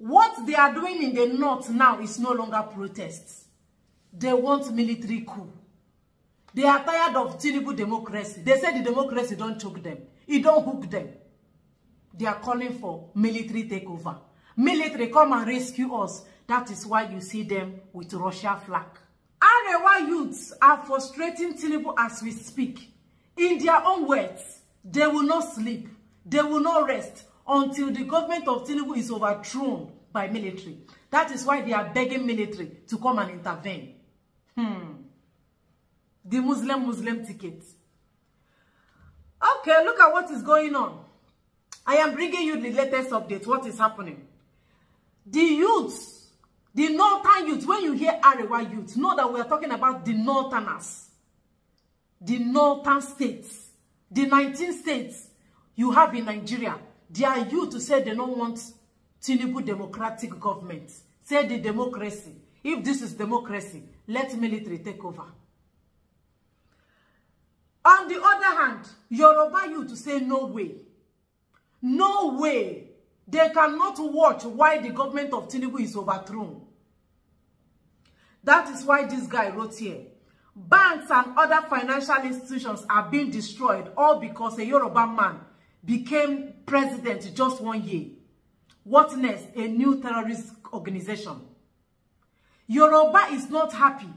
What they are doing in the north now is no longer protests. They want military coup. They are tired of Tinubu democracy. They say the democracy don't choke them. It don't hook them. They are calling for military takeover. Military, come and rescue us. That is why you see them with Russia flag. Arewa youths are frustrating Tinubu as we speak. In their own words, they will not sleep. They will not rest until the government of Tinubu is overthrown by military. That is why they are begging military to come and intervene. The Muslim ticket. Okay, look at what is going on. I am bringing you the latest update. What is happening? The youths, the northern youth, when you hear Arewa youth, know that we are talking about the northerners. The northern states. The 19 states you have in Nigeria. They are youth to say they don't want Tinubu democratic government. Say the democracy. If this is democracy, let military take over. On the other hand, Yoruba youth to say no way. No way. They cannot watch why the government of Tinubu is overthrown. That is why this guy wrote here. Banks and other financial institutions are being destroyed, all because a Yoruba man became president just 1 year. What next? A new terrorist organization. Yoruba is not happy.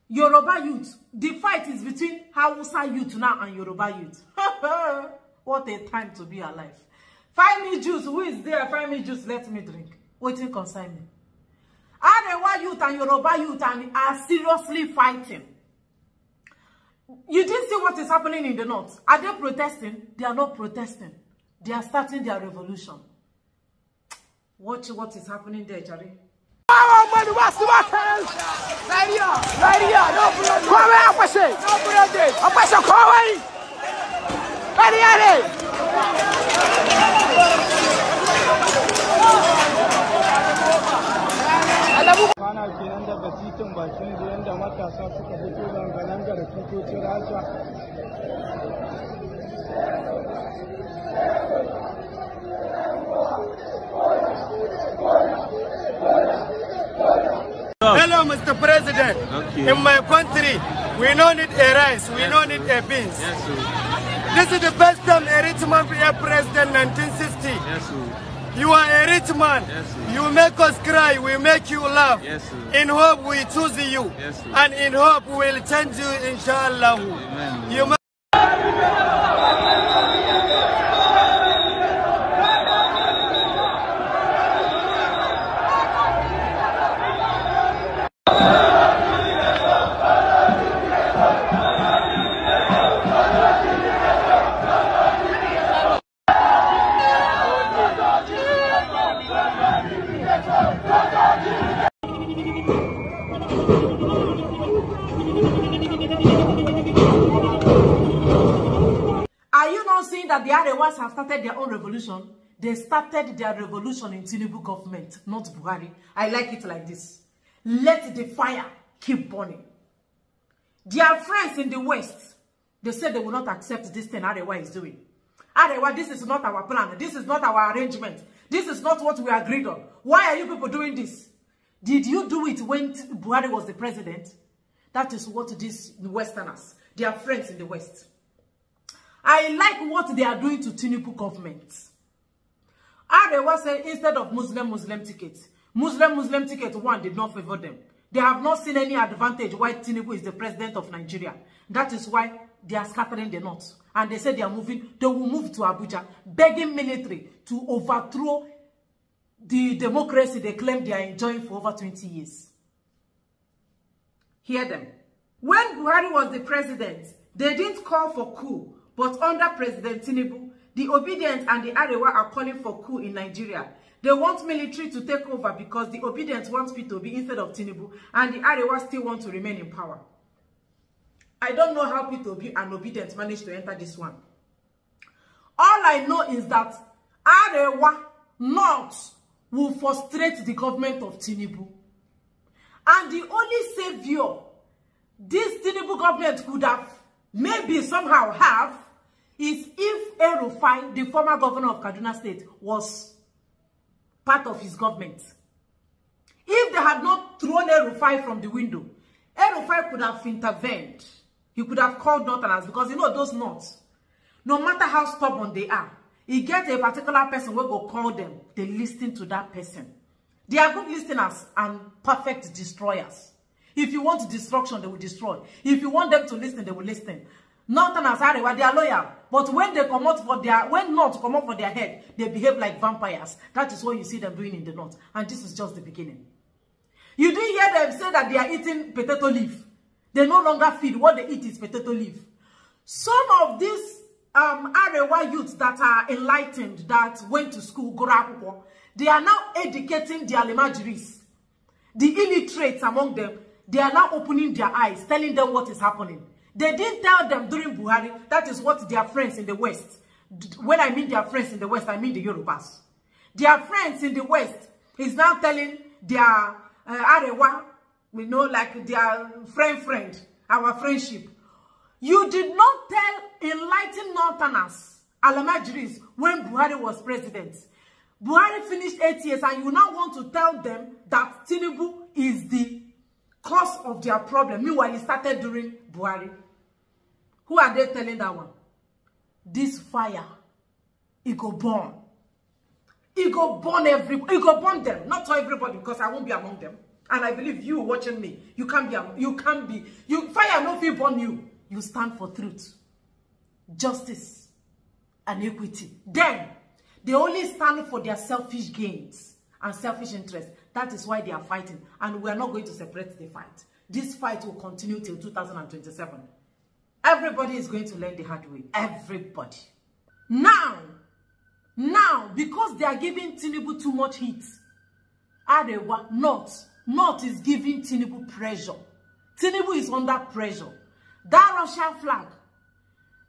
Yoruba youth. The fight is between Hausa youth now and Yoruba youth. What a time to be alive. Find me juice. Who is there? Find me juice. Let me drink. Waiting concern me. Arewa youth and Yoruba youth are seriously fighting. You didn't see what is happening in the north. Are they protesting? They are not protesting. They are starting their revolution. Watch what is happening there, Jerry. Kana kenan daga titin bakin gidan da matasa suka fito zanga-zanga da tutocin Rasha. Hello, Mr. President. Okay. In my country, we don't need a rice, we don't need a beans. Yes, sir. This is the first time a rich man be a president, 1960. Yes, sir. You are a rich man. Yes, you make us cry, we make you laugh. Yes, in hope we choose you. Yes, and in hope we will change you, inshallah. Amen. You that the Arewas have started their own revolution. They started their revolution in Tinubu government, not Buhari. I like it like this. Let the fire keep burning. Their friends in the West, they said they will not accept this thing Arewa is doing. Arewa, this is not our plan. This is not our arrangement. This is not what we agreed on. Why are you people doing this? Did you do it when Buhari was the president? That is what these Westerners, their friends in the West. I like what they are doing to Tinubu government. Arewa said instead of Muslim tickets, Muslim ticket one did not favor them. They have not seen any advantage why Tinubu is the president of Nigeria. That is why they are scattering the north. And they said they will move to Abuja, begging military to overthrow the democracy they claim they are enjoying for over 20 years. Hear them. When Buhari was the president, they didn't call for coup. But under President Tinubu, the Obedient and the Arewa are calling for coup in Nigeria. They want military to take over because the Obedient wants P2B instead of Tinubu, and the Arewa still want to remain in power. I don't know how P2B and Obedient managed to enter this one. All I know is that Arewa North will frustrate the government of Tinubu. And the only savior this Tinubu government could have, maybe somehow have, is if El-Rufai, the former governor of Kaduna State, was part of his government. If they had not thrown El-Rufai from the window, El-Rufai could have intervened. He could have called Northerners, because you know those Norths, no matter how stubborn they are, he get a particular person who will call them. They listen to that person. They are good listeners and perfect destroyers. If you want destruction, they will destroy. If you want them to listen, they will listen. Northerners, they are loyal. But when they come out for their, when not come out for their head, they behave like vampires. That is what you see them doing in the North. And this is just the beginning. You didn't hear them say that they are eating potato leaf. They no longer feed. What they eat is potato leaf. Some of these Arewa youths that are enlightened, that went to school, they are now educating their Alemajiris. The illiterates among them, they are now opening their eyes, telling them what is happening. They didn't tell them during Buhari. That is what their friends in the West. When I mean their friends in the West, I mean the Yorubas. Their friends in the West is now telling their Arewa, we know, like their friend, our friendship. You did not tell enlightened Northerners, Alemajiris, when Buhari was president. Buhari finished 8 years, and you now want to tell them that Tinubu is the cause of their problem. Meanwhile, it started during Buhari. Who are they telling that one? This fire, it go burn. It go burn everybody. It go burn them. Not everybody, because I won't be among them. And I believe you watching me, you can't be, fire no fit burn you. You stand for truth, justice, and equity. Then, they only stand for their selfish gains and selfish interests. That is why they are fighting. And we are not going to separate the fight. This fight will continue till 2027. Everybody is going to learn the hard way. Everybody. Now, because they are giving Tinubu too much heat, Arewa, North is giving Tinubu pressure. Tinubu is under pressure. That Russian flag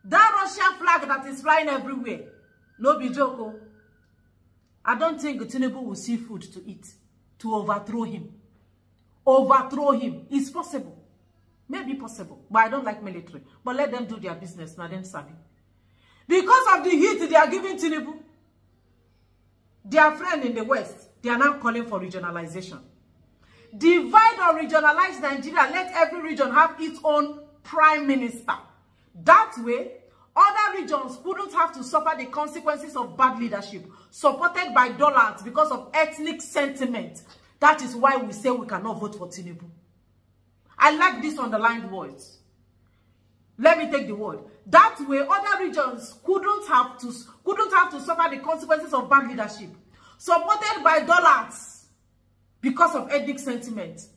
that is flying everywhere, no be joke. I don't think Tinubu will see food to eat to overthrow him. Overthrow him. It's possible. Maybe possible. But I don't like military. But let them do their business. Now then, Sabi. Because of the heat they are giving Tinubu, their friend in the West, they are now calling for regionalization. Divide or regionalize Nigeria. Let every region have its own prime minister. That way, other regions wouldn't have to suffer the consequences of bad leadership, supported by dollars because of ethnic sentiment. That is why we say we cannot vote for Tinubu. I like this underlined words. Let me take the word. That way, other regions couldn't have to suffer the consequences of bad leadership, supported by dollars because of ethnic sentiment.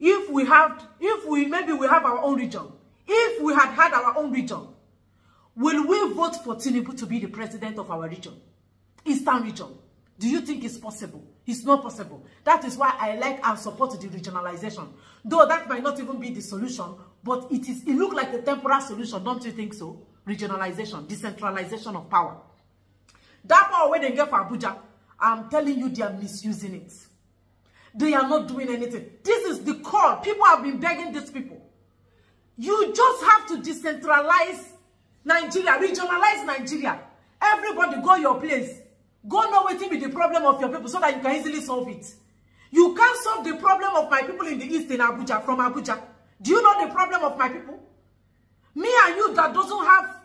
Maybe we have our own region. If we had our own region, will we vote for Tinubu to be the president of our region? Eastern region. Do you think it's possible? It's not possible. That is why I like and support the regionalization. Though that might not even be the solution, but it looks like a temporary solution, don't you think so? Regionalization, decentralization of power. That power where they get for Abuja, I'm telling you, they are misusing it. They are not doing anything. This is the call. People have been begging these people. You just have to decentralize Nigeria, regionalize Nigeria. Everybody go your place. Go know what will be the problem of your people so that you can easily solve it. You can't solve the problem of my people in the East in Abuja, from Abuja. Do you know the problem of my people? Me and you that doesn't have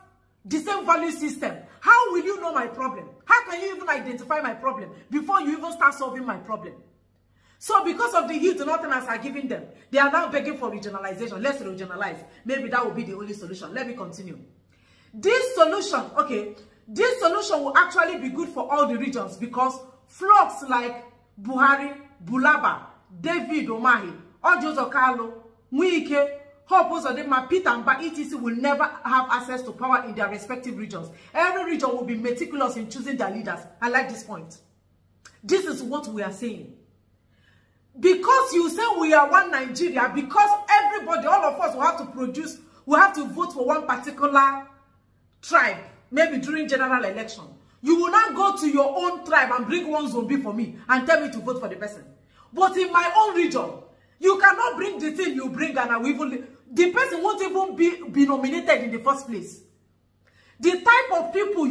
the same value system. How will you know my problem? How can you even identify my problem before you even start solving my problem? So because of the heat Northerners are giving them, they are now begging for regionalization. Let's regionalize. Maybe that will be the only solution. Let me continue. This solution, okay, this solution will actually be good for all the regions because flocks like Buhari, Bulaba, David Omahi, Ojo Zokalo, Mwike, Hope Uzodinma, Peter Mba, etc. will never have access to power in their respective regions. Every region will be meticulous in choosing their leaders. I like this point. This is what we are saying. Because you say we are one Nigeria, because everybody, all of us will have to produce, we have to vote for one particular tribe, maybe during general election. You will not go to your own tribe and bring one zombie for me and tell me to vote for the person. But in my own region, you cannot bring the thing you bring and the person won't even be nominated in the first place. The type of people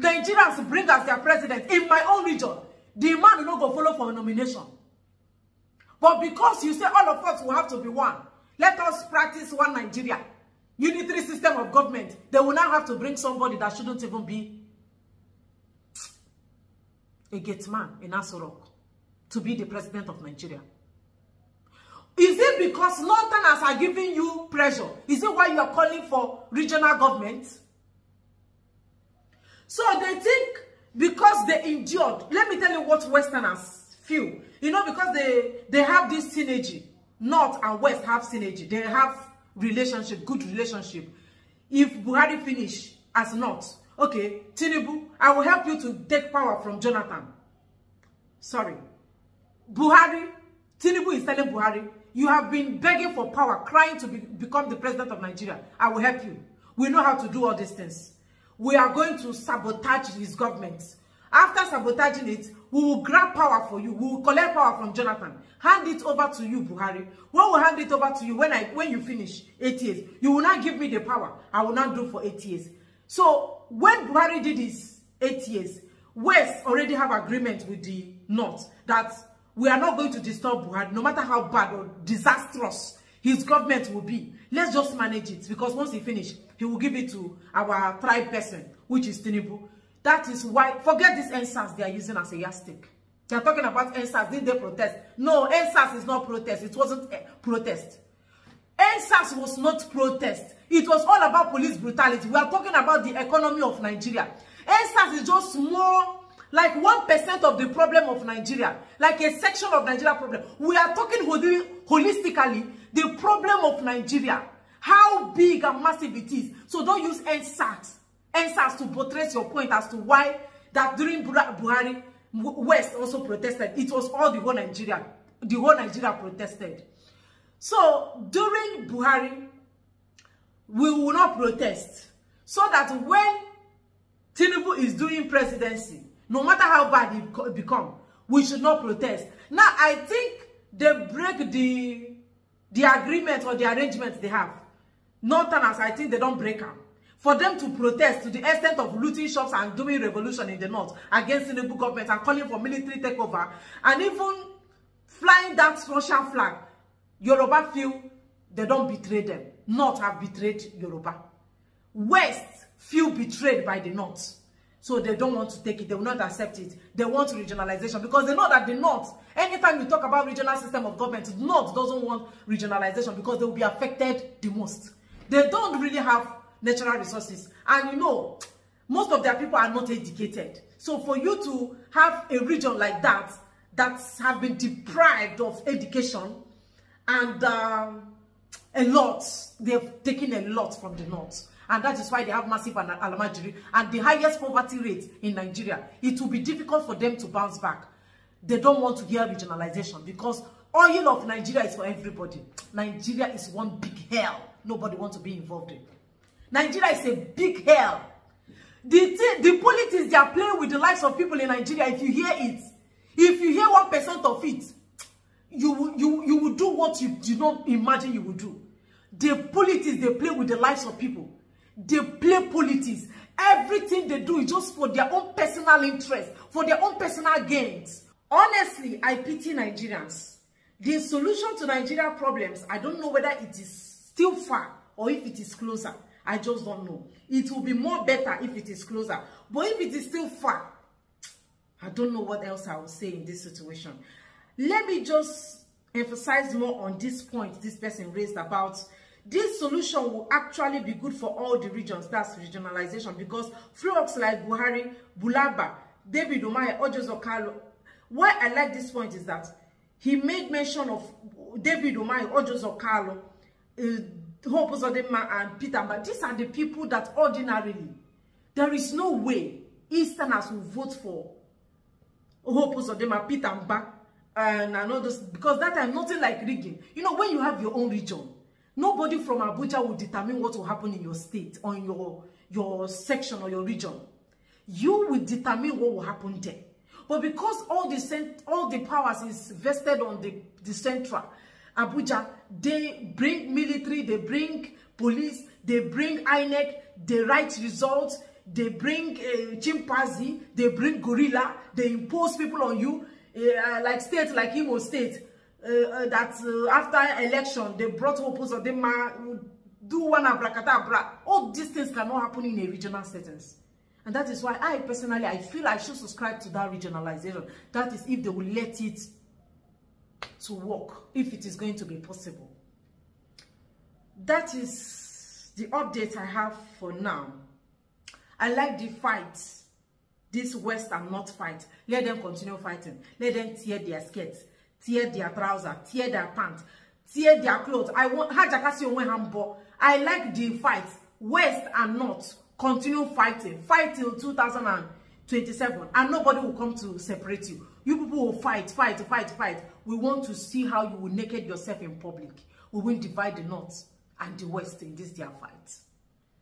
Nigerians bring as their president in my own region, the man will not go follow for a nomination. But because you say all of us will have to be one, let us practice one Nigeria, unitary system of government, they will now have to bring somebody that shouldn't even be a gate man in Aso Rock to be the president of Nigeria. Is it because Northerners are giving you pressure? Is it why you are calling for regional government? So they think because they endured. Let me tell you what Westerners feel. You know, because they have this synergy. North and West have synergy. They have relationship, good relationship. If Buhari finish as North, okay, Tinubu, I will help you to take power from Jonathan. Sorry. Buhari, Tinubu is telling Buhari, you have been begging for power, crying to become the president of Nigeria. I will help you. We know how to do all these things. We are going to sabotage his government. After sabotaging it, we will grab power for you. We will collect power from Jonathan. Hand it over to you, Buhari. When we hand it over to you, when you finish 8 years, you will not give me the power. I will not do for 8 years. So when Buhari did his 8 years, West already have agreement with the North that we are not going to disturb Buhari, no matter how bad or disastrous his government will be. Let's just manage it, because once he finishes, he will give it to our tribe person, which is Tinubu. That is why, forget this NSAS they are using as a yardstick. They are talking about NSAS, did they protest? No, NSAS is not protest. It wasn't protest. NSAS was not protest. It was all about police brutality. We are talking about the economy of Nigeria. NSAS is just more like 1% of the problem of Nigeria, like a section of Nigeria problem. We are talking holistically the problem of Nigeria, how big and massive it is. So don't use NSAS to portray your point as to why that during Buhari, West also protested. It was all the whole Nigeria. The whole Nigeria protested. So during Buhari, we will not protest. So that when Tinubu is doing presidency, no matter how bad it become, we should not protest. Now, I think they break the agreement or the arrangement they have. Northerners, I think they don't break them. For them to protest to the extent of looting shops and doing revolution in the North against the Tinubu government and calling for military takeover and even flying that Russian flag, Yoruba feel they don't betray them. North have betrayed Yoruba. West feel betrayed by the North. So they don't want to take it. They will not accept it. They want regionalization because they know that the North, anytime you talk about regional system of government, the North doesn't want regionalization because they will be affected the most. They don't really have natural resources. And you know, most of their people are not educated. So for you to have a region like that, that have been deprived of education and a lot, they've taken a lot from the North. And that is why they have massive alamajiri and the highest poverty rate in Nigeria. It will be difficult for them to bounce back. They don't want to hear regionalization because oil of Nigeria is for everybody. Nigeria is one big hell. Nobody wants to be involved in. Nigeria is a big hell. The politics they are playing with the lives of people in Nigeria, if you hear it, if you hear 1% of it, you will do what you do not imagine you will do. The politics they play with the lives of people. They play politics. Everything they do is just for their own personal interest, for their own personal gains. Honestly, I pity Nigerians. The solution to Nigeria problems, I don't know whether it is still far or if it is closer. I just don't know. It will be more better if it is closer. But if it is still far, I don't know what else I will say in this situation. Let me just emphasize more on this point this person raised about this solution will actually be good for all the regions. That's regionalization, because flocks like Buhari, Bulaba, David Umahi, Ojozokalo. Why I like this point is that he made mention of David Umahi, Ojozokalo, Hope Uzodinma, and Peter. But these are the people that ordinarily, there is no way Easterners will vote for Hope Uzodinma, Peter Mba, and others, because that time nothing like rigging. You know, when you have your own region, nobody from Abuja will determine what will happen in your state or in your section or your region. You will determine what will happen there. But because all the powers is vested on the central Abuja, they bring military, they bring police, they bring INEC, they write results. they bring chimpanzee, they bring gorilla, they impose people on you, like states like Imo State, that after election, they brought opposed of them, do one abracadabra. All these things cannot happen in a regional settings. And that is why I personally, I feel I should subscribe to that regionalization. That is if they will let it to work, if it is going to be possible. That is the update I have for now. I like the fight. This West and North fight. Let them continue fighting. Let them tear their skirts, tear their trousers, tear their pants, tear their clothes. I like the fight. West and North continue fighting. Fight till 2027. And nobody will come to separate you. You people will fight, fight, fight, fight. We want to see how you will naked yourself in public. We will divide the North and the West in this their fight.